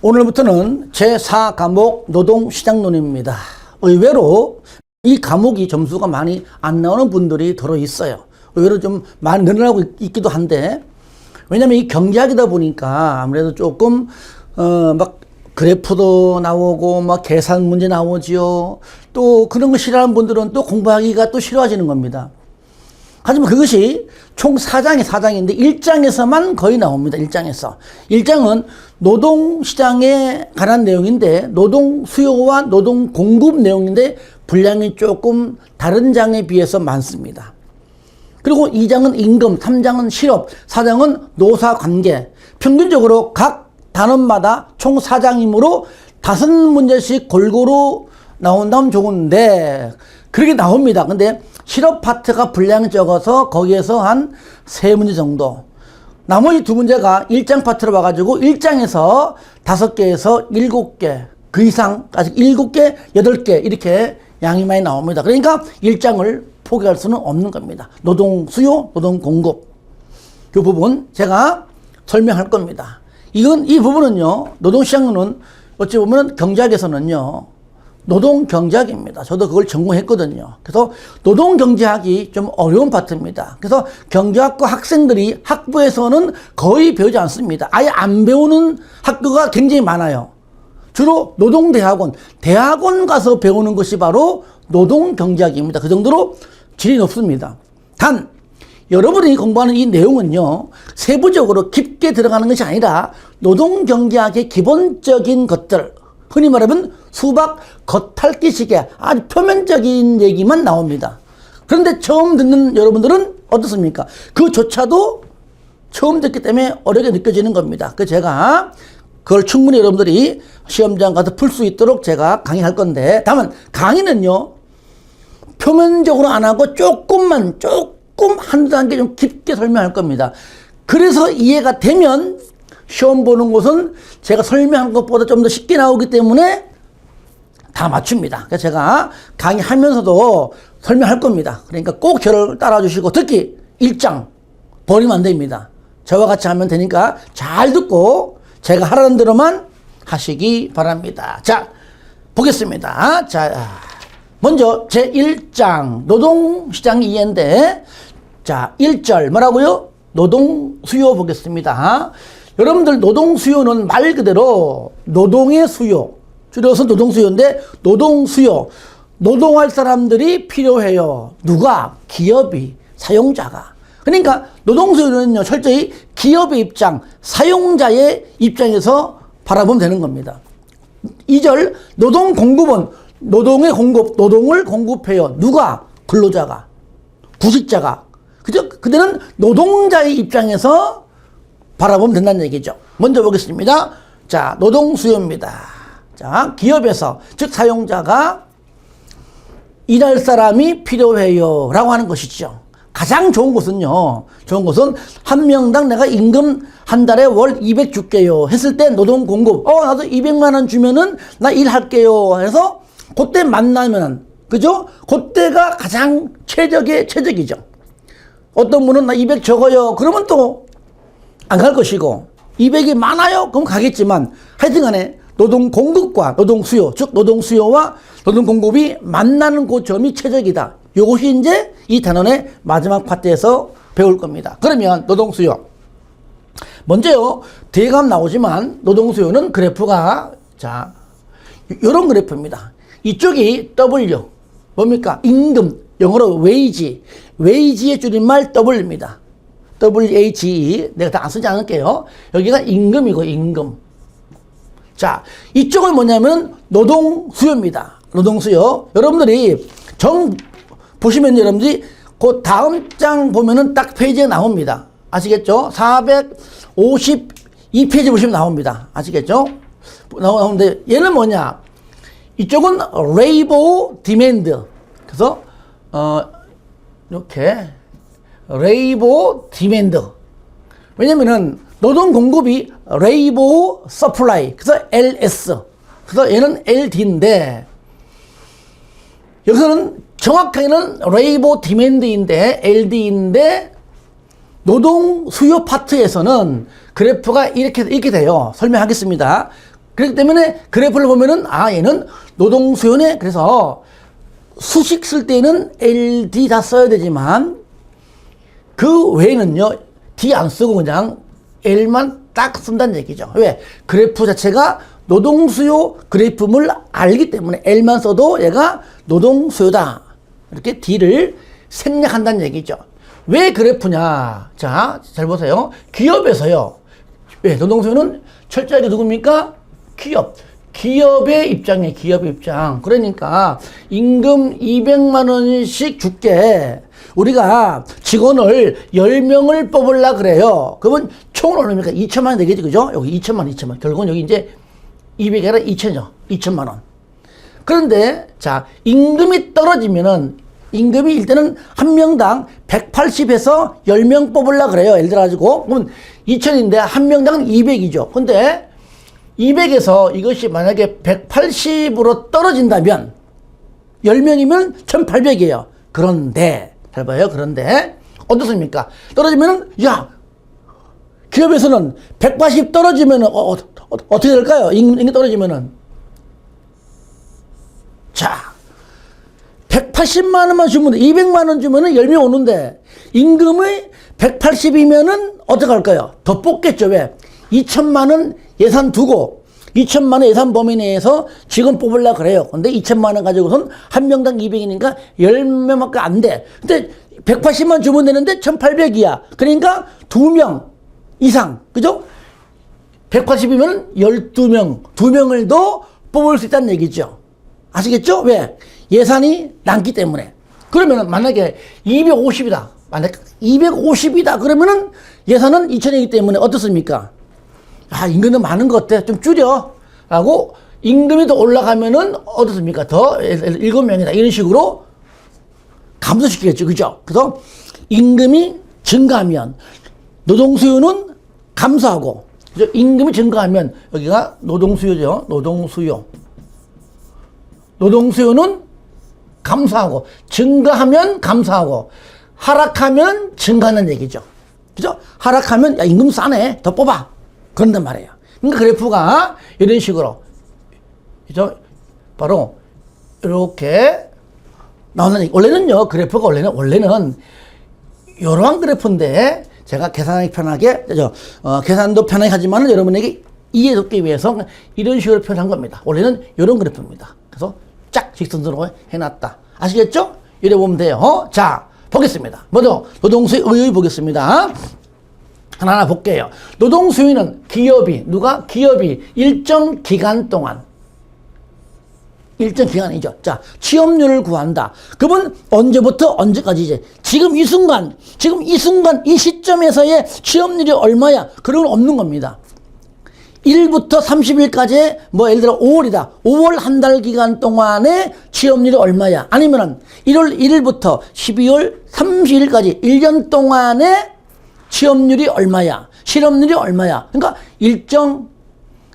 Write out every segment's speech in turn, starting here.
오늘부터는 제4과목 노동시장론입니다. 의외로 이 과목이 점수가 많이 안 나오는 분들이 들어있어요. 의외로 좀 많이 늘어나고 있기도 한데, 왜냐면 이 경제학이다 보니까 아무래도 조금 막 그래프도 나오고 막 계산 문제 나오지요. 또 그런 거 싫어하는 분들은 또 공부하기가 또 싫어지는 겁니다. 하지만 그것이 총 4장인데 1장에서만 거의 나옵니다. 1장은 노동시장에 관한 내용인데, 노동 수요와 노동 공급 내용인데 분량이 조금 다른 장에 비해서 많습니다. 그리고 2장은 임금, 3장은 실업, 4장은 노사관계. 평균적으로 각 단원마다 총 4장이므로 5문제씩 골고루 나온다면 좋은데, 그렇게 나옵니다. 근데 실업 파트가 분량이 적어서 거기에서 한 3문제 정도. 나머지 2문제가 1장 파트로 와가지고 1장에서 5개에서 7개, 그 이상까지 7개, 8개 이렇게 양이 많이 나옵니다. 그러니까 1장을 포기할 수는 없는 겁니다. 노동 수요, 노동 공급. 그 부분 제가 설명할 겁니다. 이 부분은요, 노동시장은 어찌 보면 경제학에서는요, 노동경제학입니다. 저도 그걸 전공했거든요. 그래서 노동경제학이 좀 어려운 파트입니다. 그래서 경제학과 학생들이 학부에서는 거의 배우지 않습니다. 아예 안 배우는 학교가 굉장히 많아요. 주로 노동대학원, 대학원 가서 배우는 것이 바로 노동경제학입니다. 그 정도로 질이 높습니다. 단, 여러분이 공부하는 이 내용은요, 세부적으로 깊게 들어가는 것이 아니라 노동경제학의 기본적인 것들, 흔히 말하면 수박 겉핥기식의 아주 표면적인 얘기만 나옵니다. 그런데 처음 듣는 여러분들은 어떻습니까? 그조차도 처음 듣기 때문에 어렵게 느껴지는 겁니다. 그래서 제가 그걸 충분히 여러분들이 시험장 가서 풀 수 있도록 제가 강의할 건데, 다만 강의는요, 표면적으로 안 하고 조금 한 단계 좀 깊게 설명할 겁니다. 그래서 이해가 되면 시험 보는 곳은 제가 설명한 것보다 좀 더 쉽게 나오기 때문에 다 맞춥니다. 그래서 제가 강의하면서도 설명할 겁니다. 그러니까 꼭 저를 따라주시고, 특히 1장 버리면 안 됩니다. 저와 같이 하면 되니까 잘 듣고 제가 하라는 대로만 하시기 바랍니다. 자, 보겠습니다. 자, 먼저 제1장 노동시장 이해인데, 자, 1절 뭐라고요? 노동 수요 보겠습니다. 여러분들 노동 수요는 말 그대로 노동의 수요, 줄여서 노동 수요인데, 노동 수요, 노동할 사람들이 필요해요. 누가? 기업이, 사용자가. 그러니까 노동 수요는요, 철저히 기업의 입장, 사용자의 입장에서 바라보면 되는 겁니다. 2절 노동 공급은 노동의 공급, 노동을 공급해요. 누가? 근로자가, 구직자가. 그죠? 그들은 노동자의 입장에서 바라보면 된다는 얘기죠. 먼저 보겠습니다. 자, 노동 수요입니다. 자, 기업에서, 즉 사용자가 일할 사람이 필요해요 라고 하는 것이죠. 가장 좋은 것은요, 한 명당 내가 임금 한 달에 월 200 줄게요 했을 때 노동 공급, 나도 200만 원 주면은 나 일할게요 해서 그때 만나면은, 그죠? 그때가 가장 최적이죠. 어떤 분은 나 200 적어요. 그러면 또 안 갈 것이고, 200이 많아요? 그럼 가겠지만, 하여튼 간에 노동 공급과 노동 수요, 즉 노동 수요와 노동 공급이 만나는 그 점이 최적이다. 이것이 이제 이 단원의 마지막 파트에서 배울 겁니다. 그러면 노동 수요. 먼저요, 뒤에 가면 나오지만 노동 수요는 그래프가, 자, 이런 그래프입니다. 이쪽이 W, 뭡니까? 임금, 영어로 wage, wage의 줄임말 W입니다. WHE, 내가 다 안 쓰지 않을게요. 여기가 임금이고, 임금. 자, 이쪽은 뭐냐면 노동 수요입니다. 노동 수요. 여러분들이 보시면 여러분들이 그 다음 장 보면은 딱 페이지가 나옵니다. 아시겠죠? 452페이지 보시면 나옵니다. 아시겠죠? 나오는데 얘는 뭐냐? 이쪽은 labor demand. 그래서 이렇게 labor demand. 왜냐면은 노동 공급이 labor supply. 그래서 LS. 그래서 얘는 LD인데, 여기서는 정확하게는 labor demand인데 LD인데, 노동 수요 파트에서는 그래프가 이렇게 돼요. 설명하겠습니다. 그렇기 때문에 그래프를 보면은, 아, 얘는 노동 수요네. 그래서 수식 쓸 때는 LD 다 써야 되지만, 그 외에는요, D 안 쓰고 그냥 L만 딱 쓴다는 얘기죠. 왜? 그래프 자체가 노동 수요 그래프를 알기 때문에 L만 써도 얘가 노동 수요다. 이렇게 D를 생략한다는 얘기죠. 왜 그래프냐? 자, 잘 보세요. 기업에서요. 왜? 노동 수요는 철저하게 누굽니까? 기업. 기업의 입장이에요. 기업의 입장. 그러니까 임금 200만 원씩 줄게. 우리가 직원을 10명을 뽑으려 그래요. 그러면 총은 얼마입니까? 2천만 원 되겠지, 그죠? 여기 2천만. 결국은 여기 이제 200이 아니라 2천이죠. 2천만 원. 그런데, 자, 임금이 떨어지면은, 임금이 일단은 한 명당 180에서 10명 뽑으려 그래요. 예를 들어가지고. 그러면 2천인데 한 명당 200이죠. 근데 200에서 이것이 만약에 180으로 떨어진다면 10명이면 1800이에요. 그런데, 잘 봐요. 그런데, 어떻습니까? 떨어지면은, 야, 기업에서는 180 떨어지면은, 어떻게 될까요? 임금 떨어지면은. 자, 180만 원만 주면, 200만 원 주면은 10명 오는데, 임금이 180이면은 어떻게 할까요? 더 뽑겠죠. 왜? 2천만 원 예산 두고, 2천만 원 예산 범위 내에서 직원 뽑으려고 그래요. 근데 2천만 원 가지고선 한 명당 200이니까 10명밖에 안 돼. 근데 180만 주면 되는데 1800이야. 그러니까 2명 이상. 그죠? 180이면 12명, 2명을 더 뽑을 수 있다는 얘기죠. 아시겠죠? 왜? 예산이 남기 때문에. 그러면 만약에 250이다. 만약에 250이다. 그러면은 예산은 2000이기 때문에 어떻습니까? 아, 임금은 많은 것 같아. 좀 줄여. 라고 임금이 더 올라가면은 어떻습니까? 더 7명이다. 이런 식으로 감소시키겠죠. 그죠? 그래서 임금이 증가하면 노동 수요는 감소하고, 그죠? 임금이 증가하면 여기가 노동 수요죠. 노동 수요. 노동 수요는 감소하고, 증가하면 감소하고, 하락하면 증가하는 얘기죠. 그죠? 하락하면 야, 임금 싸네. 더 뽑아. 그런단 말이에요. 그러니까 그래프가 이런 식으로, 그죠? 바로 이렇게 나오는 얘기. 원래는요, 그래프가 원래는 이러한 그래프인데, 제가 계산하기 편하게, 계산도 편하게 하지만 여러분에게 이해돕기 위해서 이런 식으로 표현한 겁니다. 원래는 이런 그래프입니다. 그래서 쫙 직선으로 해놨다. 아시겠죠? 이래 보면 돼요. 자, 보겠습니다. 먼저 노동수요 의의 보겠습니다. 하나하나 볼게요. 노동 수요는 기업이 일정 기간 동안, 일정 기간이죠. 자, 취업률을 구한다. 그러면 언제부터 언제까지 이제 지금 이 순간, 이 시점에서의 취업률이 얼마야? 그런 건 없는 겁니다. 1부터 30일까지 뭐 예를 들어 5월이다. 5월 한 달 기간 동안의 취업률이 얼마야? 아니면은 1월 1일부터 12월 30일까지 1년 동안의 취업률이 얼마야? 실업률이 얼마야? 그러니까 일정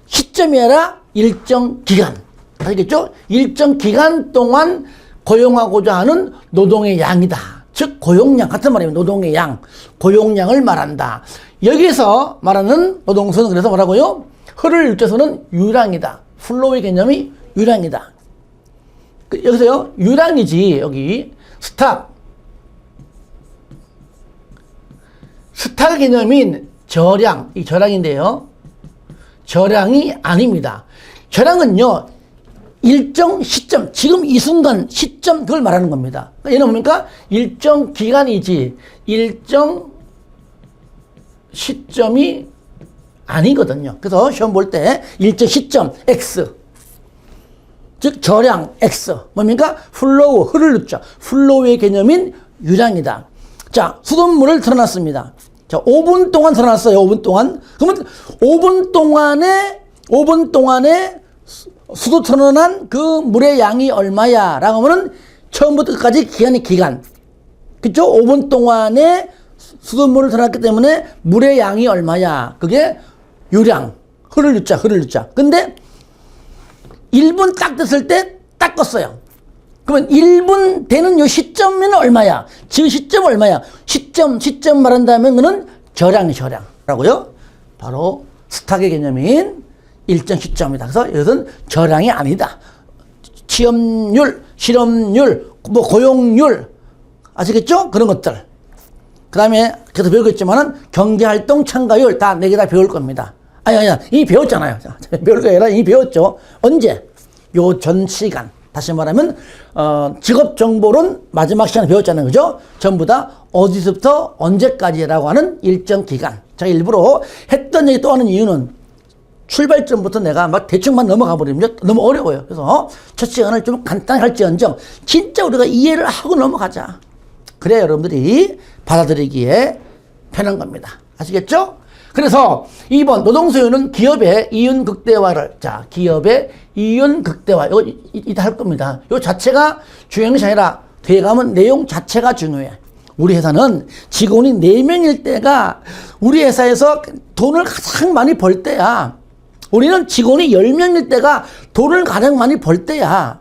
시점이 아니라 일정 기간. 알겠죠? 일정 기간 동안 고용하고자 하는 노동의 양이다. 즉 고용량 같은 말이면 노동의 양, 고용량을 말한다. 여기서 말하는 노동수는 그래서 뭐라고요? 흐를 일조서는 유량이다. 플로우의 개념이 유량이다. 여기서요, 유량이지. 여기 스탑. 스탑 개념인 저량, 이 저량인데요. 저량이 아닙니다. 저량은요, 일정 시점, 지금 이 순간 시점, 그걸 말하는 겁니다. 얘는 뭡니까? 일정 기간이지, 일정 시점이 아니거든요. 그래서 시험 볼 때 일정 시점, X. 즉, 저량, X. 뭡니까? 플로우, 흐를 넣자. 플로우의 개념인 유량이다. 자, 수돗물을 틀어놨습니다. 자, 5분 동안 틀어놨어요. 5분 동안. 그러면 5분 동안에 수도 틀어놓은 그 물의 양이 얼마야? 라고 하면은 처음부터 끝까지 기간. 그쵸? 5분 동안에 수돗물을 틀어놨기 때문에 물의 양이 얼마야? 그게 유량. 흐를 넣자. 근데 1분 딱 됐을 때 딱 껐어요. 그러면 1분 되는 요 시점은 얼마야? 지금 시점 얼마야? 시점 말한다면 그는 저량이라고요. 바로 스탁의 개념인 일정 시점이다. 그래서 이것은 저량이 아니다. 취업률, 실업률, 뭐 고용률, 아시겠죠? 그런 것들. 그 다음에 계속 배우겠지만은 경제활동 참가율 다 4개 다 배울 겁니다. 아니, 이미 배웠잖아요. 배울 거 아니라 이미 배웠죠. 언제? 요 전 시간. 다시 말하면, 직업정보론 마지막 시간에 배웠잖아요. 그죠? 전부 다 어디서부터 언제까지라고 하는 일정 기간. 제가 일부러 했던 얘기 또 하는 이유는 출발점부터 내가 막 대충만 넘어가 버리면 너무 어려워요. 그래서 첫 시간을 좀 간단히 할지언정 진짜 우리가 이해를 하고 넘어가자. 그래야 여러분들이 받아들이기에 편한 겁니다. 아시겠죠? 그래서 2번 노동소유는 기업의 이윤 극대화를, 자, 기업의 이윤 극대화, 이거 이따 할 겁니다. 이 자체가 중요한 것이 아니라 뒤에 가면 내용 자체가 중요해. 우리 회사는 직원이 4명일 때가 우리 회사에서 돈을 가장 많이 벌 때야. 우리는 직원이 10명일 때가 돈을 가장 많이 벌 때야.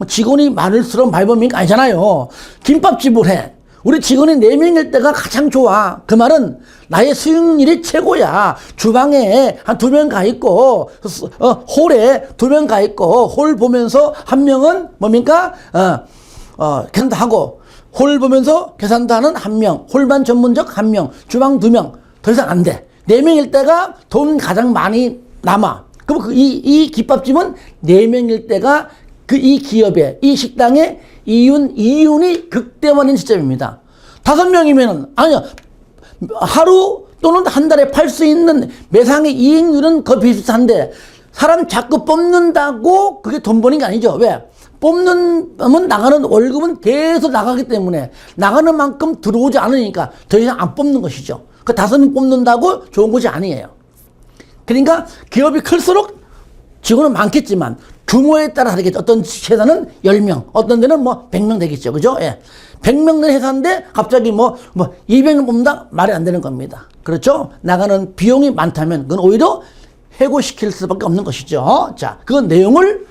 직원이 많을수록 많이 버는 게 아니잖아요. 김밥집을 해. 우리 직원이 4명일 때가 가장 좋아. 그 말은 나의 수익률이 최고야. 주방에 한 2명 가 있고, 홀에 2명 가 있고, 홀 보면서 한 명은 뭡니까? 계산도 하고, 홀 보면서 계산도 하는 한 명, 홀만 전문적 한 명, 주방 2명. 더 이상 안 돼. 4명일 때가 돈 가장 많이 남아. 그럼 이 김밥집은 4명일 때가 이 기업의, 이 식당의 이윤이 극대화된 시점입니다. 5명이면은, 아니요, 하루 또는 한 달에 팔 수 있는 매상의 이익률은 거의 비슷한데, 사람 자꾸 뽑는다고 그게 돈 버는 게 아니죠. 왜? 뽑는, 나가는 월급은 계속 나가기 때문에, 나가는 만큼 들어오지 않으니까 더 이상 안 뽑는 것이죠. 그 5명 뽑는다고 좋은 것이 아니에요. 그러니까 기업이 클수록 직원은 많겠지만, 규모에 따라 다르겠죠. 어떤 회사는 10명, 어떤 데는 뭐 100명 되겠죠. 그죠? 예. 100명 된 회사인데 갑자기 200명 뽑는다? 말이 안 되는 겁니다. 그렇죠? 나가는 비용이 많다면 그건 오히려 해고시킬 수밖에 없는 것이죠. 자, 그 내용을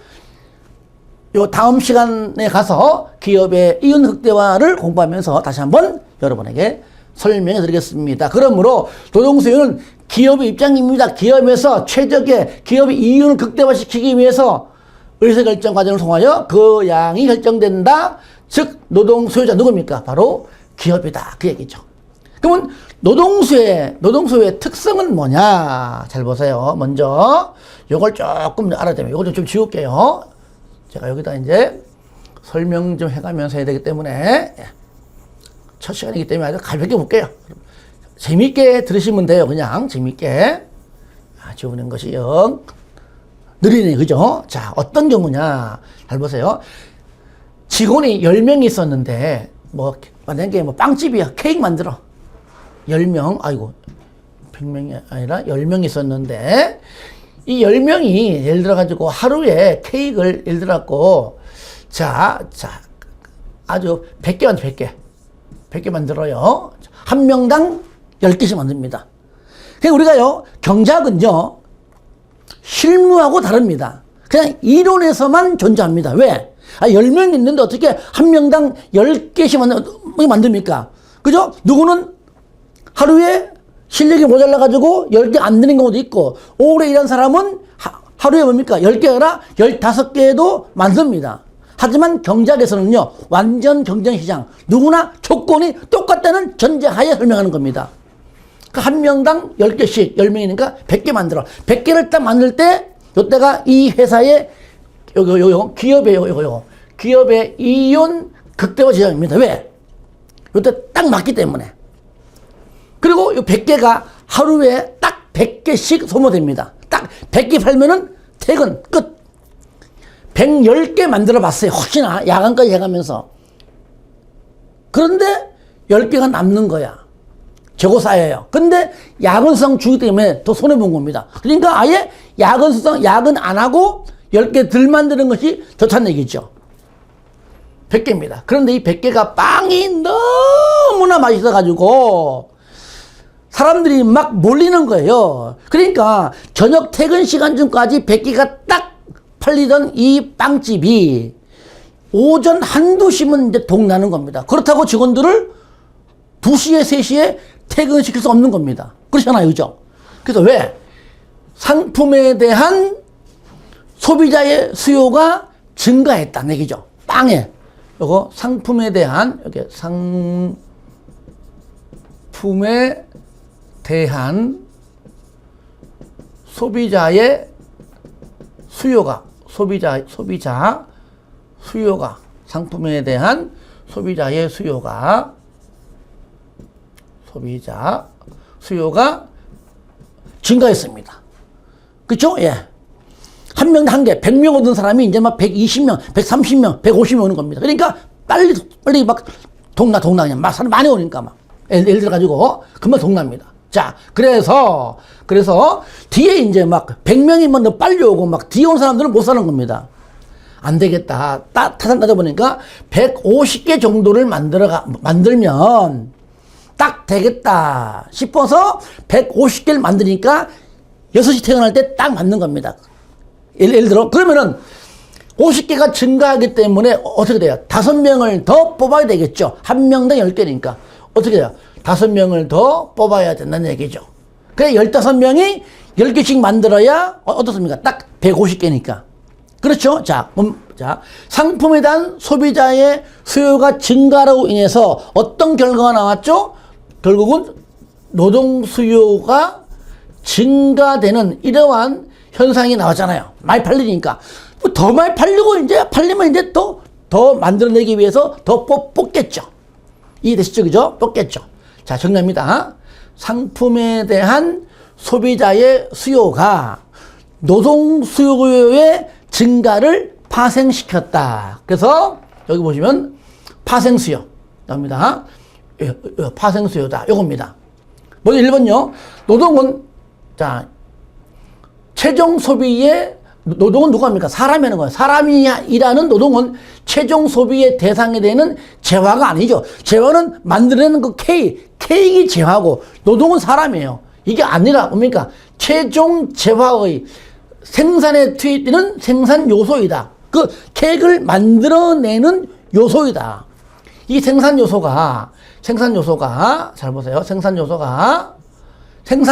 요 다음 시간에 가서 기업의 이윤 극대화를 공부하면서 다시 한번 여러분에게 설명해 드리겠습니다. 그러므로 노동수요는 기업의 입장입니다. 기업에서 최적의 기업의 이윤을 극대화시키기 위해서 의사결정 과정을 통하여 그 양이 결정된다. 즉 노동수요자 누굽니까? 바로 기업이다. 그 얘기죠. 그러면 노동수요의 특성은 뭐냐? 잘 보세요. 먼저 이걸 조금 알아야 됩니다. 이걸 좀 지울게요. 제가 여기다 이제 설명 좀 해가면서 해야 되기 때문에 첫 시간이기 때문에 아주 가볍게 볼게요. 재밌게 들으시면 돼요. 그냥 재밌게. 지우는 것이 영 느리네. 그죠? 자, 어떤 경우냐. 잘 보세요. 직원이 10명이 있었는데, 만약에 빵집이야. 케이크 만들어. 10명, 아이고, 100명이 아니라 10명이 있었는데, 이 10명이 예를 들어가지고 하루에 케이크를 예를 들어갖고, 아주 100개 만들어, 100개. 100개 만들어요. 한 명당 10개씩 만듭니다. 그러니까 우리가요, 경작은요, 실무하고 다릅니다. 그냥 이론에서만 존재합니다. 왜? 10명 있는데 어떻게 한 명당 10개씩 만듭니까? 그죠? 누구는 하루에 실력이 모자라가지고 10개 안 되는 경우도 있고, 오래 일한 사람은 하루에 뭡니까? 10개가 아니라 15개도 만듭니다. 하지만 경작에서는요, 완전 경쟁시장, 누구나 조건이 똑같다는 전제하에 설명하는 겁니다. 한 명당 10개씩, 10명이니까 100개 만들어. 100개를 딱 만들 때, 요때가 이 회사의, 기업의 이윤 극대화 지점입니다. 왜? 요때 딱 맞기 때문에. 그리고 이 100개가 하루에 딱 100개씩 소모됩니다. 딱 100개 팔면은 퇴근, 끝. 110개 만들어 봤어요. 혹시나 야간까지 해가면서. 그런데 10개가 남는 거야. 재고 쌓여요. 근데 야근성 주기 때문에 더 손해본 겁니다. 그러니까 아예 야근 안 하고 10개 덜 만드는 것이 좋다는 얘기죠. 100개입니다. 그런데 이 100개가 빵이 너무나 맛있어가지고 사람들이 막 몰리는 거예요. 그러니까 저녁 퇴근 시간쯤까지 100개가 딱 팔리던 이 빵집이 오전 한두 시면 이제 동나는 겁니다. 그렇다고 직원들을 2시에 3시에 퇴근시킬 수 없는 겁니다. 그렇잖아요. 그죠? 그래서 왜? 상품에 대한 소비자의 수요가 증가했다는 얘기죠. 빵에. 요거 상품에 대한, 이렇게 상품에 대한 소비자의 수요가, 소비자 수요가, 상품에 대한 소비자의 수요가 증가했습니다. 그쵸? 예. 한 명 한 개, 100명 오던 사람이 이제 막 120명, 130명, 150명 오는 겁니다. 그러니까 빨리 막 동나, 그냥 막 사람 많이 오니까 막. 예를 들어가지고, 금방 동납니다. 자, 그래서, 뒤에 이제 막 100명이면 더 빨리 오고 막 뒤에 온 사람들은 못 사는 겁니다. 안 되겠다. 따져 보니까 150개 정도를 만들면 딱 되겠다 싶어서 150개를 만드니까 6시 퇴근할 때 딱 맞는 겁니다. 예를 들어, 그러면은 50개가 증가하기 때문에 어떻게 돼요? 5명을 더 뽑아야 되겠죠. 한 명당 10개니까. 어떻게 돼요? 5명을 더 뽑아야 된다는 얘기죠. 그래, 15명이 10개씩 만들어야 어떻습니까? 딱 150개니까. 그렇죠? 자, 상품에 대한 소비자의 수요가 증가로 인해서 어떤 결과가 나왔죠? 결국은 노동 수요가 증가되는 이러한 현상이 나왔잖아요. 많이 팔리니까. 더 많이 팔리면 이제 더 만들어내기 위해서 더 뽑겠죠. 이해되시죠? 그죠? 뽑겠죠. 자, 정리합니다. 상품에 대한 소비자의 수요가 노동 수요의 증가를 파생시켰다. 그래서 여기 보시면 파생수요 나옵니다. 파생수요다. 요겁니다. 먼저 1번요. 노동은, 자, 최종 소비의, 노동은 누가 합니까? 사람이 하는 거예요. 사람이 일하는 노동은 최종 소비의 대상이 되는 재화가 아니죠. 재화는 만들어내는 그 케이크 재화고, 노동은 사람이에요. 이게 아니라 뭡니까? 최종 재화의 생산에 투입되는 생산 요소이다. 그 케이크를 만들어내는 요소이다. 이 생산 요소가 잘 보세요. 생산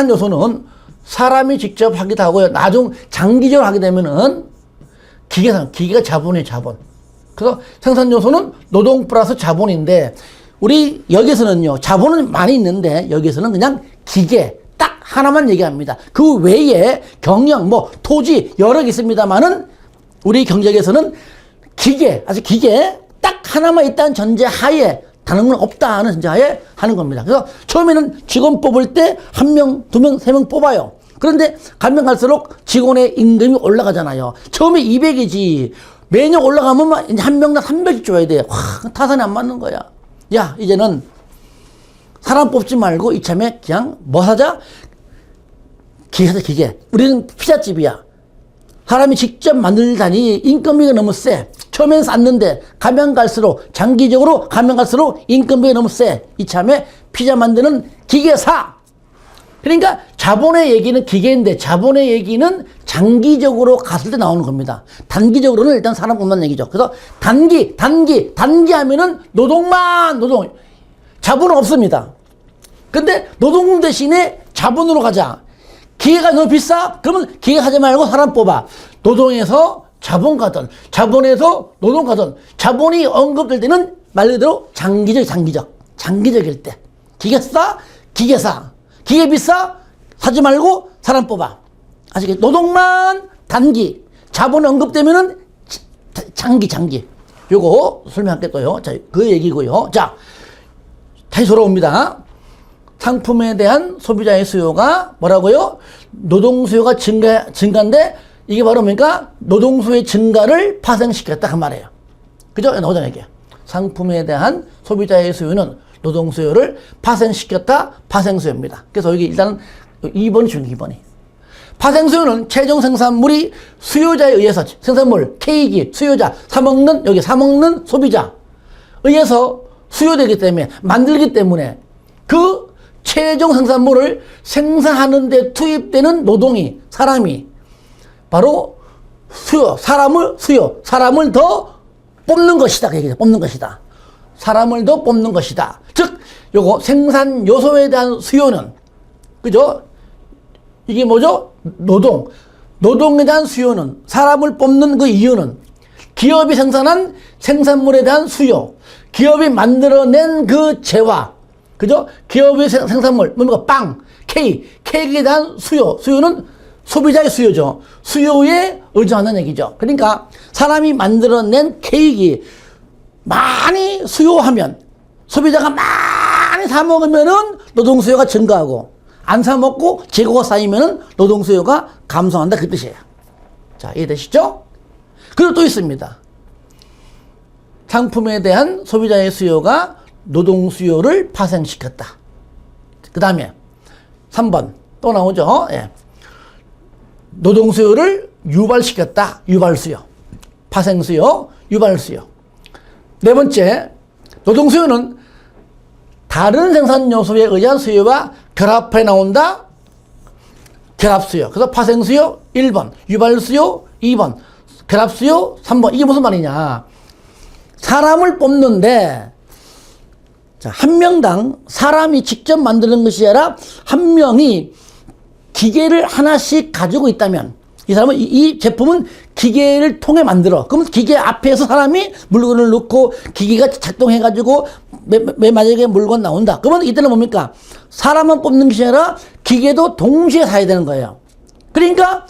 요소는 사람이 직접 하기도 하고요. 나중 장기적으로 하게 되면은 기계가 자본이에요, 자본. 그래서 생산 요소는 노동 플러스 자본인데, 우리 여기서는요, 자본은 많이 있는데 여기서는 그냥 기계 딱 하나만 얘기합니다. 그 외에 경영, 토지 여러 개 있습니다만은 우리 경제에서는 기계 딱 하나만 있다는 전제 하에, 다른 건 없다는 전제 하에 하는 겁니다. 그래서 처음에는 직원 뽑을 때 1명, 2명, 3명 뽑아요. 그런데 가면 갈수록 직원의 임금이 올라가잖아요. 처음에 200이지. 매년 올라가면 이제 한 명당 300씩 줘야 돼. 타산이 안 맞는 거야. 야, 이제는 사람 뽑지 말고 이참에 그냥 뭐 하자? 기계. 우리는 피자집이야. 사람이 직접 만들다니 인건비가 너무 세. 처음엔 쌌는데 가면 갈수록, 장기적으로 가면 갈수록 인건비가 너무 세. 이참에 피자 만드는 기계사. 그러니까 자본의 얘기는 기계인데 자본의 얘기는 장기적으로 갔을 때 나오는 겁니다. 단기적으로는 일단 사람 뽑는 얘기죠. 그래서 단기 하면은 노동. 자본은 없습니다. 근데 노동 대신에 자본으로 가자. 기계가 너무 비싸? 그러면 기계 하지 말고 사람 뽑아. 노동에서 자본 가든, 자본에서 노동 가든, 자본이 언급될 때는 말 그대로 장기적일 때. 기계 싸? 기계사. 기계 비싸? 사지 말고 사람 뽑아. 아시겠죠? 노동만 단기, 자본이 언급되면은 장기. 요거 설명할게요. 자, 그 얘기고요. 자, 다시 돌아옵니다. 상품에 대한 소비자의 수요가 뭐라고요? 노동 수요가 증가인데 이게 바로 뭡니까? 노동 수요의 증가를 파생시켰다 그 말이에요. 그죠? 나오잖아요, 이게. 상품에 대한 소비자의 수요는 노동 수요를 파생시켰다, 파생수요입니다. 그래서 여기 일단 2번이 중요해요, 2번이. 파생수요는 최종 생산물이 수요자에 의해서, 생산물, 케이크, 수요자, 사먹는 소비자 의해서 수요되기 때문에, 만들기 때문에 그 최종 생산물을 생산하는 데 투입되는 노동이, 사람이 바로 사람을 더 뽑는 것이다. 그 얘기죠. 뽑는 것이다. 사람을 더 뽑는 것이다. 즉, 요거 생산 요소에 대한 수요는, 그죠? 이게 뭐죠? 노동에 대한 수요는, 사람을 뽑는 그 이유는 기업이 생산한 생산물에 대한 수요, 기업이 만들어낸 그 재화, 그죠? 기업의 생산물, 뭡니까? 빵, 케이크에 대한 수요는 소비자의 수요죠. 수요에 의존하는 얘기죠. 그러니까 사람이 만들어낸 케이크 많이 수요하면, 소비자가 많이 사 먹으면은 노동 수요가 증가하고, 안 사 먹고 재고가 쌓이면은 노동 수요가 감소한다, 그 뜻이에요. 자, 이해되시죠? 그리고 또 있습니다. 상품에 대한 소비자의 수요가 노동 수요를 파생시켰다. 그 다음에 3번 또 나오죠. 예. 노동 수요를 유발시켰다. 유발 수요, 파생 수요, 유발 수요. 네 번째, 노동 수요는 다른 생산 요소에 의한 수요와 결합해 나온다. 결합 수요. 그래서 파생 수요 1번, 유발 수요 2번, 결합 수요 3번. 이게 무슨 말이냐? 사람을 뽑는데, 자, 한 명당 사람이 직접 만드는 것이 아니라 한 명이 기계를 하나씩 가지고 있다면, 이 사람은 이 제품은 기계를 통해 만들어. 그러면 기계 앞에서 사람이 물건을 넣고 기계가 작동해가지고 맨 마지막에 물건 나온다. 그러면 이때는 뭡니까? 사람만 뽑는 것이 아니라 기계도 동시에 사야 되는 거예요. 그러니까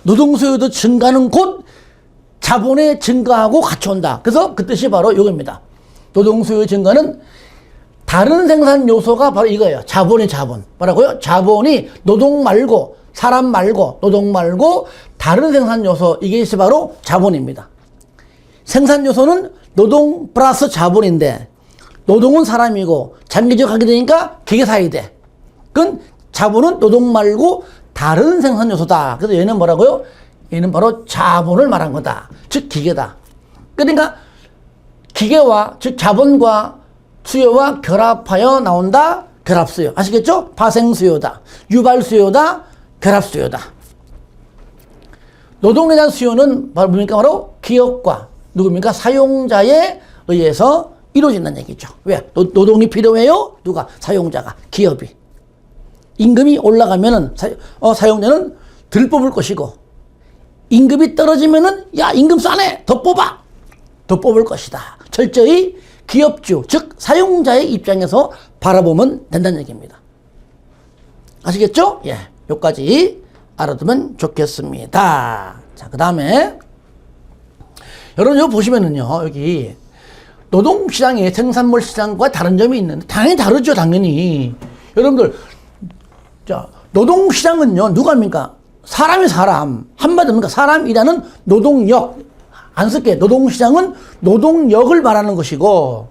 노동 수요도 증가는 곧 자본의 증가하고 같이 온다. 그래서 그 뜻이 바로 이겁니다. 노동 수요 증가는 다른 생산 요소가 바로 이거예요. 자본이 자본. 뭐라고요? 자본이 노동 말고, 사람 말고, 노동 말고 다른 생산 요소, 이게 바로 자본입니다. 생산 요소는 노동 플러스 자본인데, 노동은 사람이고 장기적 하게 되니까 기계 사야 돼. 그건 자본은 노동 말고 다른 생산 요소다. 그래서 얘는 뭐라고요? 얘는 바로 자본을 말한 거다. 즉 기계다. 그러니까 기계와, 즉 자본과 수요와 결합하여 나온다. 결합수요. 아시겠죠? 파생수요다, 유발수요다, 결합수요다. 노동에 대한 수요는 바로 뭡니까? 바로 기업과 누굽니까? 사용자에 의해서 이루어진다는 얘기죠. 왜? 노동이 필요해요? 누가? 사용자가, 기업이. 임금이 올라가면은 사용자는 덜 뽑을 것이고, 임금이 떨어지면은 야, 임금 싸네, 더 뽑아, 더 뽑을 것이다. 철저히 기업주, 즉 사용자의 입장에서 바라보면 된다는 얘기입니다. 아시겠죠? 예, 여기까지 알아두면 좋겠습니다. 자, 그 다음에 여러분 여기 보시면은요, 여기 노동시장이 생산물 시장과 다른 점이 있는데, 당연히 다르죠. 당연히. 여러분들, 자, 노동시장은요, 누가 합니까? 사람이 사람. 한마디로 뭡니까? 사람이라는 노동력. 안 쓸게. 노동시장은 노동력을 말하는 것이고,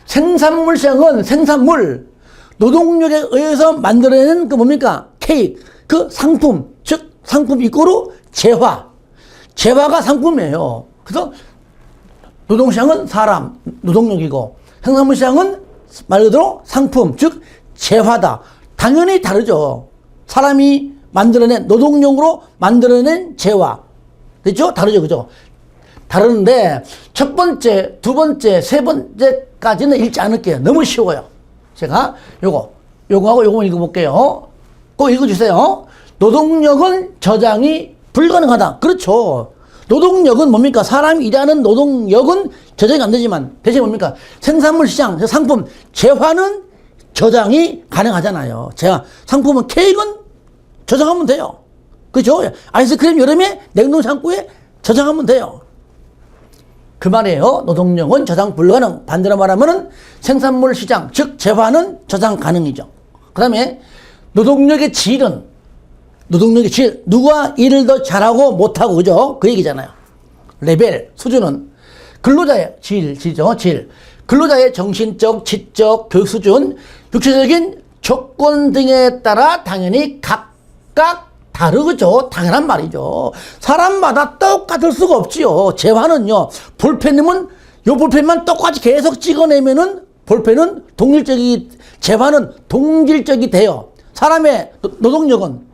생산물 시장은 생산물, 노동력에 의해서 만들어내는 그 뭡니까? 케이크, 그 상품, 즉 상품 이꼬르 재화. 재화가 상품이에요. 그래서 노동시장은 사람, 노동력이고, 생산물 시장은 말 그대로 상품, 즉 재화다. 당연히 다르죠. 사람이 만들어낸, 노동력으로 만들어낸 재화. 됐죠? 다르죠. 그죠? 다르는데, 첫 번째, 두 번째, 세 번째까지는 읽지 않을게요. 너무 쉬워요. 제가 요거하고 요거 읽어볼게요. 꼭 읽어주세요. 노동력은 저장이 불가능하다. 그렇죠. 노동력은 뭡니까? 사람이 일하는 노동력은 저장이 안 되지만, 대신 뭡니까? 생산물 시장, 상품, 재화는 저장이 가능하잖아요. 상품은 케이크는 저장하면 돼요. 그죠? 아이스크림 여름에 냉동 창고에 저장하면 돼요. 그 말이에요. 노동력은 저장 불가능. 반대로 말하면은 생산물 시장, 즉 재화는 저장 가능이죠. 그 다음에 노동력의 질은, 노동력의 질, 누가 일을 더 잘하고 못하고, 그죠? 그 얘기잖아요. 레벨, 수준은 근로자의 질이죠. 질. 근로자의 정신적, 지적, 교육 수준, 육체적인 조건 등에 따라 당연히 각각 다르죠. 당연한 말이죠. 사람마다 똑같을 수가 없지요. 재화는요, 볼펜이면 요 볼펜만 똑같이 계속 찍어내면은 볼펜은 재화는 동질적이 돼요. 사람의 노동력은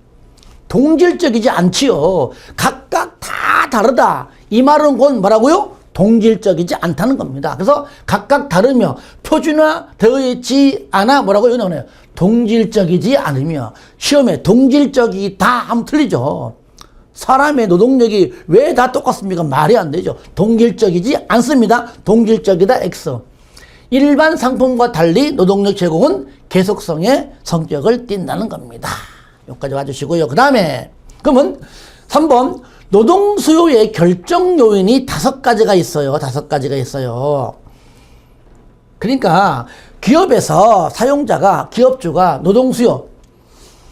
동질적이지 않지요. 각각 다 다르다. 이 말은 곧 뭐라고요? 동질적이지 않다는 겁니다. 그래서 각각 다르며 표준화되어 있지 않아 뭐라고 연호해요? 동질적이지 않으며. 시험에 동질적이다 하면 틀리죠. 사람의 노동력이 왜 다 똑같습니까? 말이 안 되죠. 동질적이지 않습니다. 동질적이다 X. 일반 상품과 달리 노동력 제공은 계속성의 성격을 띈다는 겁니다. 여기까지 와주시고요. 그 다음에 그러면 3번 노동 수요의 결정 요인이 5가지가 있어요. 5가지가 있어요. 그러니까 기업에서 사용자가 기업주가 노동 수요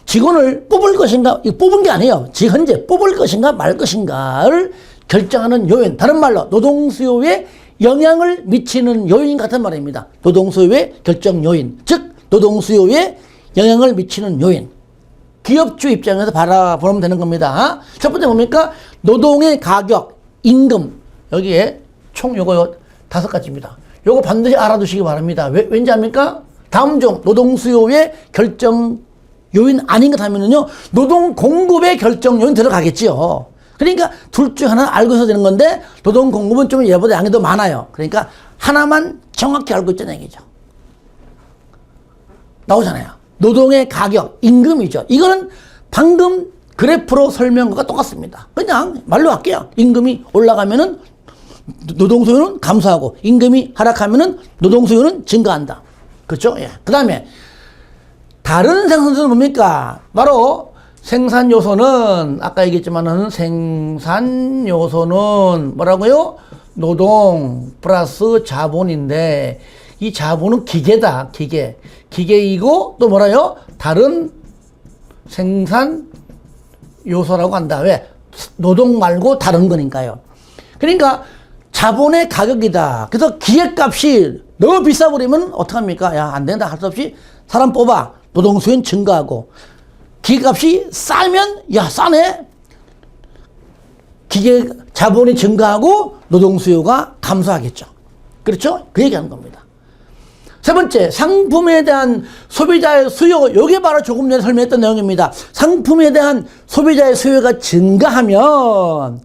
직원을 뽑을 것인가, 뽑은 게 아니에요. 지금 현재 뽑을 것인가 말 것인가를 결정하는 요인. 다른 말로 노동 수요에 영향을 미치는 요인 같은 말입니다. 노동 수요의 결정 요인. 즉 노동 수요에 영향을 미치는 요인. 기업주 입장에서 바라보면 되는 겁니다. 첫 번째 뭡니까? 노동의 가격, 임금. 여기에 총 요거 5가지입니다. 요거 반드시 알아두시기 바랍니다. 왠지 압니까? 다음 중 노동 수요의 결정 요인 아닌 것 하면은요, 노동 공급의 결정 요인 들어가겠지요. 그러니까 둘 중 하나 알고 있어야 되는 건데, 노동 공급은 좀 얘보다 양이 더 많아요. 그러니까 하나만 정확히 알고 있다는 얘기죠. 나오잖아요. 노동의 가격, 임금이죠. 이거는 방금 그래프로 설명한 것과 똑같습니다. 그냥 말로 할게요. 임금이 올라가면은 노동 수요는 감소하고, 임금이 하락하면은 노동 수요는 증가한다. 그렇죠? 예. 그 다음에 다른 생산성은 뭡니까? 바로 생산 요소는 아까 얘기했지만은 생산 요소는 뭐라고요? 노동 플러스 자본인데, 이 자본은 기계다. 기계이고 또 뭐라요? 다른 생산 요소라고 한다. 왜? 노동 말고 다른 거니까요. 그러니까 자본의 가격이다. 그래서 기계값이 너무 비싸버리면 어떡합니까? 야, 안 된다. 할 수 없이 사람 뽑아. 노동 수요는 증가하고. 기계값이 싸면 야, 싸네. 기계 자본이 증가하고 노동 수요가 감소하겠죠. 그렇죠? 그 얘기하는 겁니다. 세 번째, 상품에 대한 소비자의 수요. 이게 바로 조금 전에 설명했던 내용입니다. 상품에 대한 소비자의 수요가 증가하면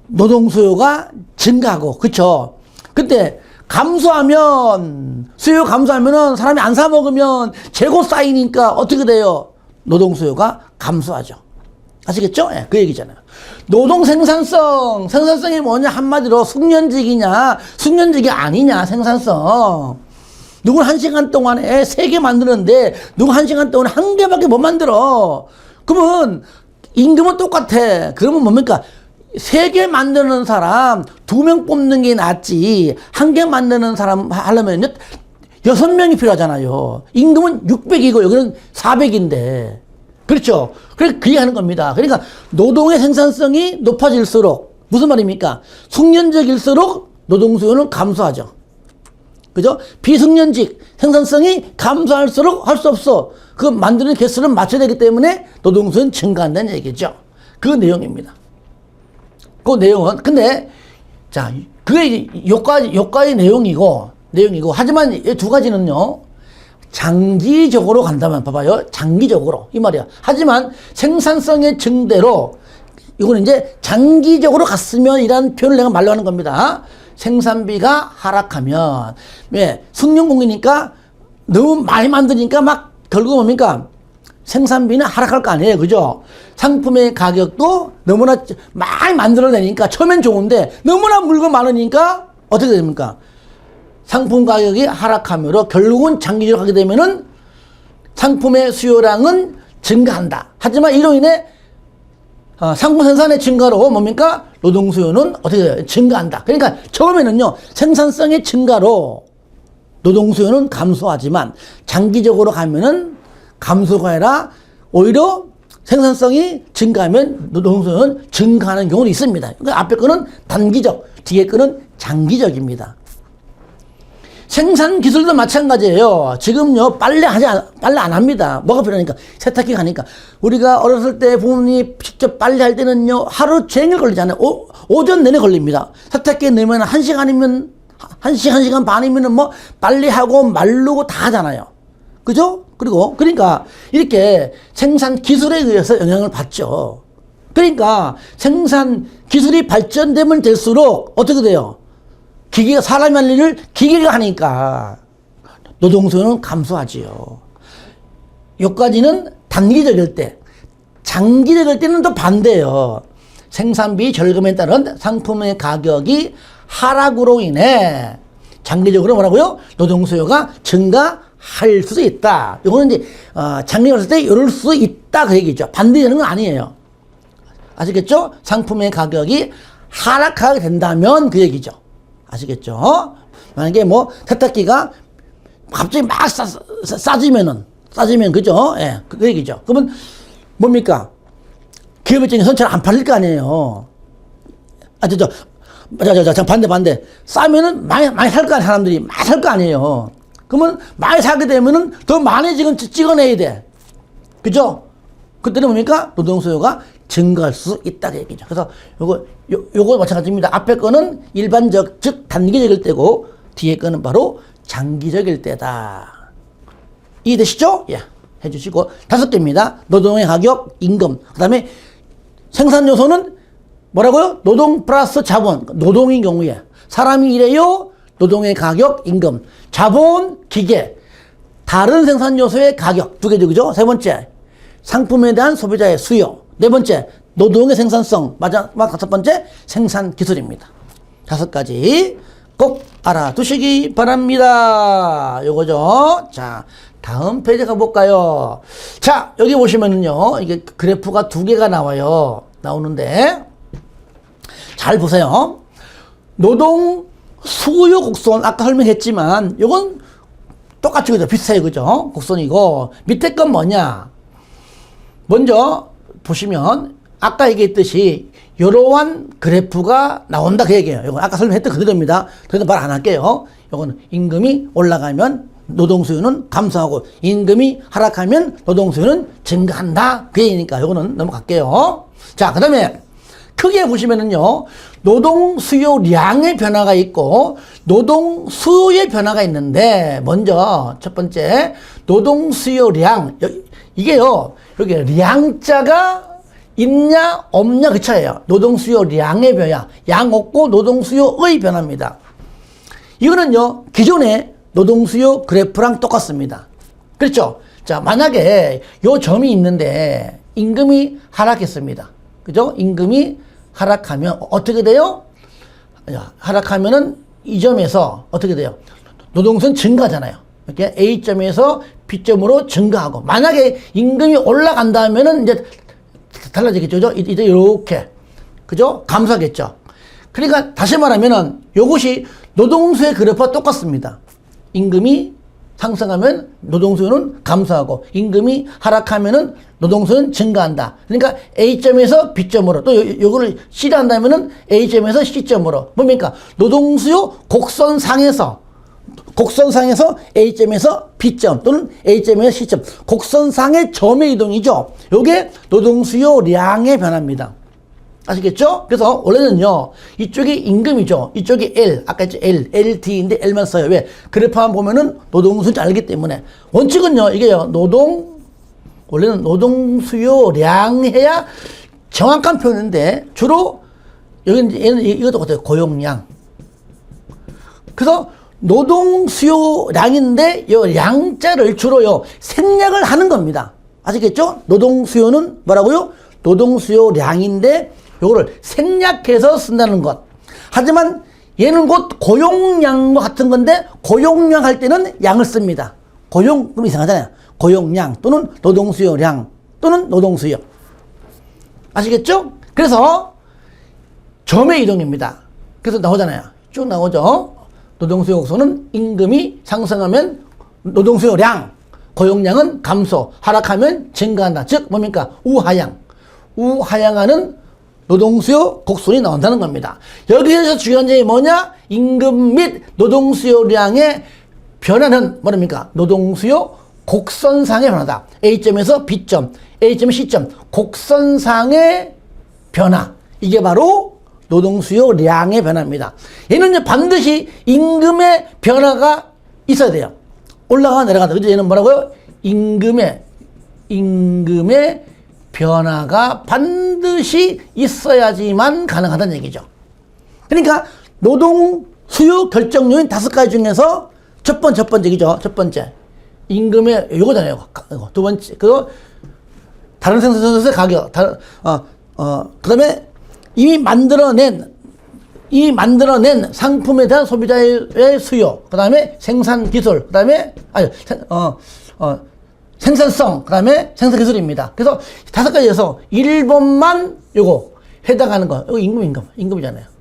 노동 수요가 증가하고, 그렇죠? 근데 감소하면, 수요 감소하면은 사람이 안 사 먹으면 재고 쌓이니까 어떻게 돼요? 노동 수요가 감소하죠. 아시겠죠? 예, 그 얘기잖아요. 노동 생산성이 뭐냐? 한마디로 숙련직이냐, 숙련직이 아니냐, 생산성. 누군 1시간 동안에 3개 만드는데, 누군 1시간 동안에 1개밖에 못 만들어. 그러면 임금은 똑같아. 그러면 뭡니까? 3개 만드는 사람 2명 뽑는 게 낫지, 1개 만드는 사람 하려면 6명이 필요하잖아요. 임금은 600이고 여기는 400인데. 그렇죠? 그래서 그 얘기 하는 겁니다. 그러니까 노동의 생산성이 높아질수록, 무슨 말입니까? 숙련적일수록 노동 수요는 감소하죠. 그죠? 비숙련직 생산성이 감소할수록 할 수 없어. 그 만드는 개수는 맞춰야 되기 때문에 노동 수요는 증가한다는 얘기죠. 그 내용입니다. 그 내용은, 근데, 자, 그게 요까지 내용이고, 하지만 이 2가지는요, 장기적으로 간다면, 봐봐요. 장기적으로. 이 말이야. 하지만 생산성의 증대로, 이거는 이제 장기적으로 갔으면 이란 표현을 내가 말로 하는 겁니다. 생산비가 하락하면, 왜? 숙련공이니까 너무 많이 만드니까 막 결국 뭡니까? 생산비는 하락할 거 아니에요. 그죠? 상품의 가격도 너무나 많이 만들어내니까 처음엔 좋은데 너무나 물건 많으니까 어떻게 됩니까? 상품 가격이 하락하므로 결국은 장기적으로 가게 되면은 상품의 수요량은 증가한다. 하지만 이로 인해 상품 생산의 증가로 뭡니까? 노동 수요는 어떻게 돼요? 증가한다. 그러니까 처음에는요, 생산성의 증가로 노동 수요는 감소하지만 장기적으로 가면은 감소가 아니라 오히려 생산성이 증가하면 노동 수요는 증가하는 경우는 있습니다. 그러니까 앞에 거는 단기적, 뒤에 거는 장기적입니다. 생산 기술도 마찬가지예요. 지금요, 빨래 안 합니다. 뭐가 필요하니까? 세탁기 가니까. 우리가 어렸을 때 부모님이 직접 빨래할 때는요, 하루 종일 걸리잖아요. 오전 내내 걸립니다. 세탁기에 넣으면 1시간이면, 1시간 반이면은 뭐, 빨래하고 말르고 다 하잖아요. 그죠? 그러니까, 이렇게 생산 기술에 의해서 영향을 받죠. 그러니까 생산 기술이 발전되면 될수록 어떻게 돼요? 기계가 사람이 할 일을 기계가 하니까 노동 수요는 감소하지요. 여기까지는 단기적일 때, 장기적일 때는 또 반대예요. 생산비 절감에 따른 상품의 가격이 하락으로 인해 장기적으로 뭐라고요? 노동 수요가 증가할 수도 있다. 이거는 이제 장기적으로 봤을 때 이럴 수 있다 그 얘기죠. 반대되는 건 아니에요. 아시겠죠? 상품의 가격이 하락하게 된다면 그 얘기죠. 아시겠죠? 만약에 뭐 세탁기가 갑자기 막 싸지면 그죠? 예, 그 얘기죠. 그러면 뭡니까? 기업 입장에서는 잘 안 팔릴 거 아니에요. 반대. 싸면은 많이 살 거 아니에요. 사람들이 많이 살 거 아니에요. 그러면 많이 사게 되면은 더 많이 지금 찍어내야 돼. 그죠? 그때는 뭡니까? 노동 수요가 증가할 수 있다 그 얘기죠. 그래서 요거 마찬가지입니다. 앞에 거는 일반적, 즉 단기적일 때고 뒤에 거는 바로 장기적일 때다. 이해되시죠? 예. 해주시고 5개입니다. 노동의 가격, 임금. 그 다음에 생산 요소는 뭐라고요? 노동 플러스 자본. 노동인 경우에 사람이 일해요. 노동의 가격, 임금. 자본, 기계. 다른 생산 요소의 가격. 2개죠. 그죠? 세 번째, 상품에 대한 소비자의 수요. 네 번째, 노동의 생산성. 마지막 5번째, 생산 기술입니다. 5가지 꼭 알아두시기 바랍니다. 요거죠. 자, 다음 페이지 가볼까요? 자, 여기 보시면요. 이게 그래프가 2개가 나오는데, 잘 보세요. 노동 수요 곡선, 아까 설명했지만, 요건 똑같이 그죠? 비슷해요. 그죠? 곡선이고, 밑에 건 뭐냐? 먼저 보시면, 아까 얘기했듯이, 이러한 그래프가 나온다 그 얘기예요. 이건 아까 설명했던 그대로입니다. 그래서 말 안 할게요. 이거는 임금이 올라가면 노동 수요는 감소하고 임금이 하락하면 노동 수요는 증가한다 그 얘기니까 이거는 넘어갈게요. 자, 그다음에 크게 보시면은요. 노동 수요량의 변화가 있고 노동 수요의 변화가 있는데 먼저 첫 번째 노동 수요량 이게요. 여기 량자가 있냐 없냐 그 차이예요. 노동 수요량의 변화, 양 없고 노동 수요의 변화입니다. 이거는요 기존의 노동 수요 그래프랑 똑같습니다. 그렇죠? 자, 만약에 요 점이 있는데 임금이 하락했습니다. 그죠? 임금이 하락하면 어떻게 돼요? 하락하면은 이 점에서 어떻게 돼요? 노동 수요는 증가잖아요. 이렇게 A점에서 B점으로 증가하고 만약에 임금이 올라간다면은 이제 달라지겠죠. 이제 이렇게 그죠? 감소하겠죠. 그러니까 다시 말하면은 이것이 노동수의 그래프와 똑같습니다. 임금이 상승하면 노동수요는 감소하고 임금이 하락하면은 노동수요는 증가한다. 그러니까 A점에서 B점으로 또 요거를 C를 한다면은 A점에서 C점으로 뭡니까? 노동수요 곡선상에서 A점에서 B점 또는 A점에서 C점 곡선상의 점의 이동이죠. 요게 노동수요량의 변화입니다. 아시겠죠? 그래서 원래는요 이쪽이 임금이죠. 이쪽이 L 아까 했죠 LT인데 L만 써요. 왜? 그래프만 보면은 노동수요인지 알기 때문에 원칙은요 이게요 원래는 노동수요량 해야 정확한 표현인데 주로 얘는 이것도 같아요. 고용량. 그래서 노동 수요량인데 이 양자를 주로요 생략을 하는 겁니다. 아시겠죠? 노동 수요는 뭐라고요? 노동 수요량인데 요거를 생략해서 쓴다는 것. 하지만 얘는 곧 고용량과 같은 건데 고용량 할 때는 양을 씁니다. 고용 그럼 이상하잖아요. 고용량 또는 노동 수요량 또는 노동 수요. 아시겠죠? 그래서 점의 이동입니다. 그래서 나오잖아요. 쭉 나오죠. 노동수요 곡선은 임금이 상승하면 노동수요량, 고용량은 감소, 하락하면 증가한다. 즉 뭡니까? 우하향하는 노동수요 곡선이 나온다는 겁니다. 여기에서 중요한 점이 뭐냐? 임금 및 노동수요량의 변화는 뭐랍니까? 노동수요 곡선상의 변화다. A점에서 B점, A점에서 C점, 곡선상의 변화. 이게 바로 노동수요량의 변화입니다. 얘는 반드시 임금의 변화가 있어야 돼요. 올라가 내려간다. 그죠? 얘는 뭐라고요? 임금의 변화가 반드시 있어야지만 가능하다는 얘기죠. 그러니까 노동 수요 결정 요인 5가지 중에서 첫 번째이죠. 첫 번째. 임금의 요거잖아요. 두 번째. 그 다른 생산자의 가격. 그다음에 이미 만들어낸 상품에 대한 소비자의 수요. 그다음에 생산 기술. 그다음에 생산성. 그다음에 생산 기술입니다. 그래서 5가지에서 1번만 요거 해당하는 거. 이거 임금이잖아요.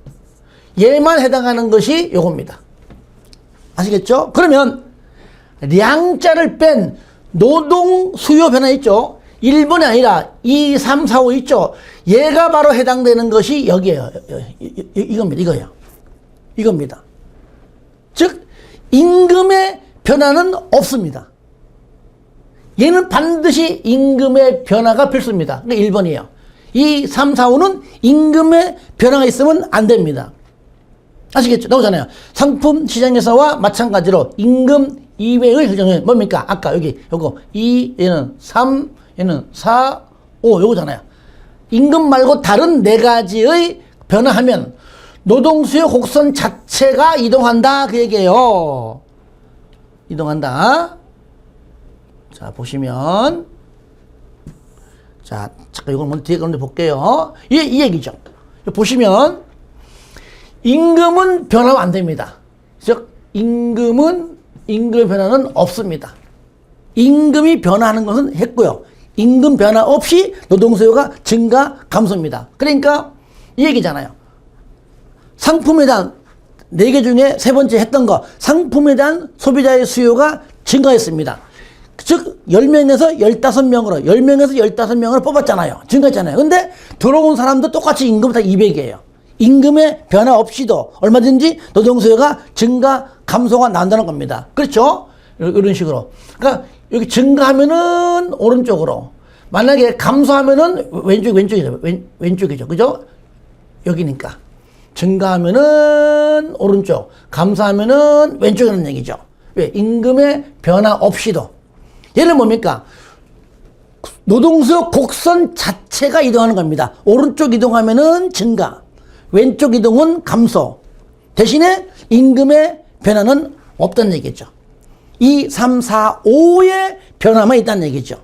얘만 해당하는 것이 요겁니다. 아시겠죠? 그러면 량자를 뺀 노동 수요 변화 있죠? 1번이 아니라 2, 3, 4, 5 있죠? 얘가 바로 해당되는 것이 여기에요. 이겁니다. 이겁니다. 즉 임금의 변화는 없습니다. 얘는 반드시 임금의 변화가 필수입니다. 그러니까 1번이에요. 2, 3, 4, 5는 임금의 변화가 있으면 안 됩니다. 아시겠죠? 나오잖아요. 상품 시장에서와 마찬가지로 임금 이외의 결정은 뭡니까? 아까 요거 2, 얘는 3, 얘는 4, 5 요거잖아요. 임금 말고 다른 4가지의 변화하면 노동수요 곡선 자체가 이동한다 그 얘기예요. 이동한다. 자 보시면 자 잠깐 이걸 먼저 뒤에 가운데 볼게요. 이 얘기죠. 보시면 임금은 변하면 안 됩니다. 즉 임금의 변화는 없습니다. 임금이 변화하는 것은 했고요. 임금 변화 없이 노동수요가 증가 감소입니다. 그러니까 이 얘기잖아요. 상품에 대한 4개 중에 3번째 했던 거 상품에 대한 소비자의 수요가 증가했습니다. 즉 10명에서 15명으로 10명에서 15명으로 뽑았잖아요. 증가했잖아요. 근데 들어온 사람도 똑같이 임금 다 200이에요. 임금의 변화 없이도 얼마든지 노동수요가 증가 감소가 난다는 겁니다. 그렇죠? 이런 식으로. 그러니까 여기 증가하면은 오른쪽으로, 만약에 감소하면은 왼쪽이죠. 그죠? 여기니까. 증가하면은 오른쪽, 감소하면은 왼쪽이라는 얘기죠. 왜? 임금의 변화 없이도. 얘는 뭡니까? 노동수요 곡선 자체가 이동하는 겁니다. 오른쪽 이동하면은 증가, 왼쪽 이동은 감소. 대신에 임금의 변화는 없다는 얘기죠. 2, 3, 4, 5의 변화만 있다는 얘기죠.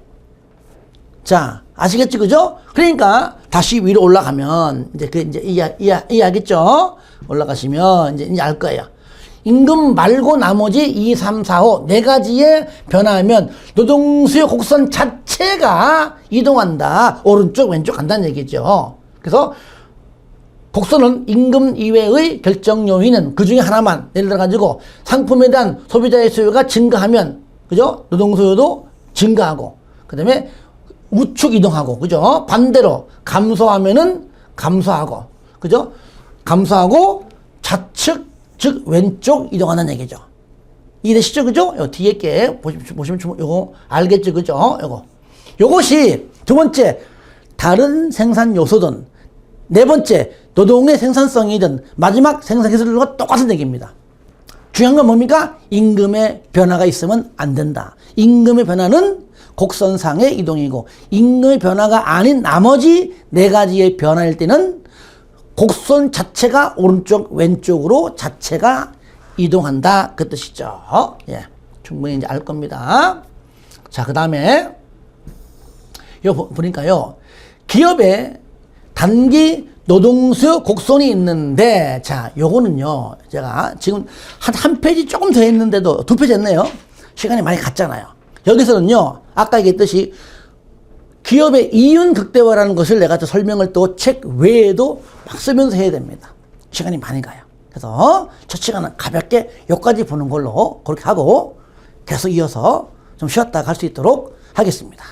자, 아시겠죠? 그죠? 그러니까 다시 위로 올라가면 이제 이해하겠죠? 올라가시면 이제 알 거예요. 임금 말고 나머지 2, 3, 4, 5 4가지의 변화하면 노동수요 곡선 자체가 이동한다. 오른쪽 왼쪽 간다는 얘기죠. 그래서 곡선은 임금 이외의 결정 요인은 그 중에 하나만 예를 들어 가지고 상품에 대한 소비자의 수요가 증가하면 그죠? 노동수요도 증가하고 그다음에 우측 이동하고 그죠? 반대로 감소하면은 감소하고 그죠? 감소하고 좌측 즉 왼쪽 이동하는 얘기죠. 이해되시죠? 그죠? 요 뒤에 게 보시면 요거 알겠죠? 그죠? 요것이 두 번째 다른 생산 요소든 네 번째 노동의 생산성이든 마지막 생산 기술과 똑같은 얘기입니다. 중요한 건 뭡니까? 임금의 변화가 있으면 안 된다. 임금의 변화는 곡선상의 이동이고 임금의 변화가 아닌 나머지 4가지의 변화일 때는 곡선 자체가 오른쪽 왼쪽으로 자체가 이동한다 그 뜻이죠. 예, 충분히 이제 알 겁니다. 자, 그 다음에 요 보니까요 기업에 단기 노동수요 곡선이 있는데 자 요거는요 제가 지금 한 페이지 조금 더 했는데도 2페이지 했네요. 시간이 많이 갔잖아요. 여기서는요 아까 얘기했듯이 기업의 이윤 극대화라는 것을 내가 또 설명을 또 책 외에도 막 쓰면서 해야 됩니다. 시간이 많이 가요. 그래서 첫 시간은 가볍게 여기까지 보는 걸로 그렇게 하고 계속 이어서 좀 쉬었다가 할 수 있도록 하겠습니다.